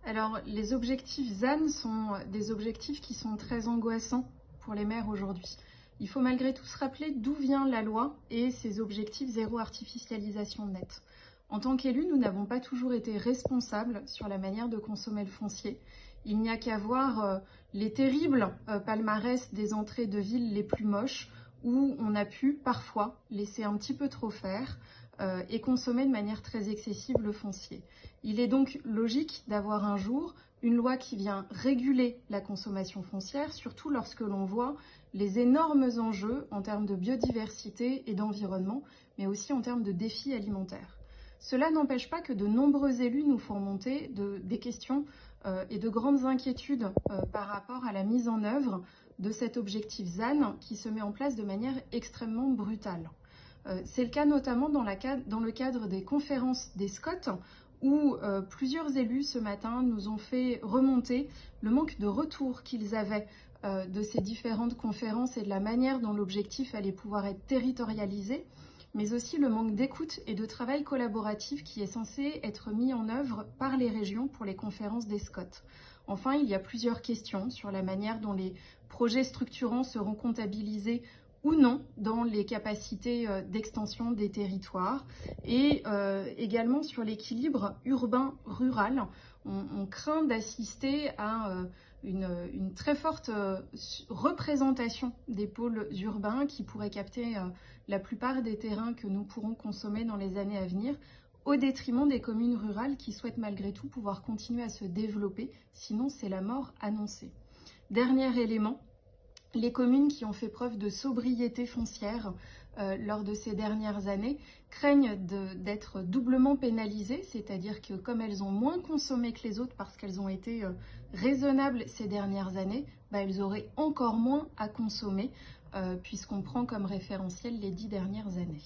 Alors, les objectifs ZAN sont des objectifs qui sont très angoissants pour les maires aujourd'hui. Il faut malgré tout se rappeler d'où vient la loi et ses objectifs zéro artificialisation nette. En tant qu'élus, nous n'avons pas toujours été responsables sur la manière de consommer le foncier. Il n'y a qu'à voir les terribles palmarès des entrées de villes les plus moches où on a pu parfois laisser un petit peu trop faire et consommer de manière très excessive le foncier. Il est donc logique d'avoir un jour une loi qui vient réguler la consommation foncière, surtout lorsque l'on voit les énormes enjeux en termes de biodiversité et d'environnement, mais aussi en termes de défis alimentaires. Cela n'empêche pas que de nombreux élus nous font monter des questions et de grandes inquiétudes par rapport à la mise en œuvre de cet objectif ZAN qui se met en place de manière extrêmement brutale. C'est le cas notamment dans le cadre des conférences des SCOT où plusieurs élus ce matin nous ont fait remonter le manque de retour qu'ils avaient de ces différentes conférences et de la manière dont l'objectif allait pouvoir être territorialisé, mais aussi le manque d'écoute et de travail collaboratif qui est censé être mis en œuvre par les régions pour les conférences des SCOT. Enfin, il y a plusieurs questions sur la manière dont les projets structurants seront comptabilisés ou non dans les capacités d'extension des territoires et également sur l'équilibre urbain-rural. On craint d'assister à une très forte représentation des pôles urbains qui pourraient capter la plupart des terrains que nous pourrons consommer dans les années à venir, au détriment des communes rurales qui souhaitent malgré tout pouvoir continuer à se développer, sinon c'est la mort annoncée. Dernier élément, les communes qui ont fait preuve de sobriété foncière lors de ces dernières années craignent d'être doublement pénalisées, c'est-à-dire que comme elles ont moins consommé que les autres parce qu'elles ont été raisonnables ces dernières années, elles auraient encore moins à consommer puisqu'on prend comme référentiel les 10 dernières années.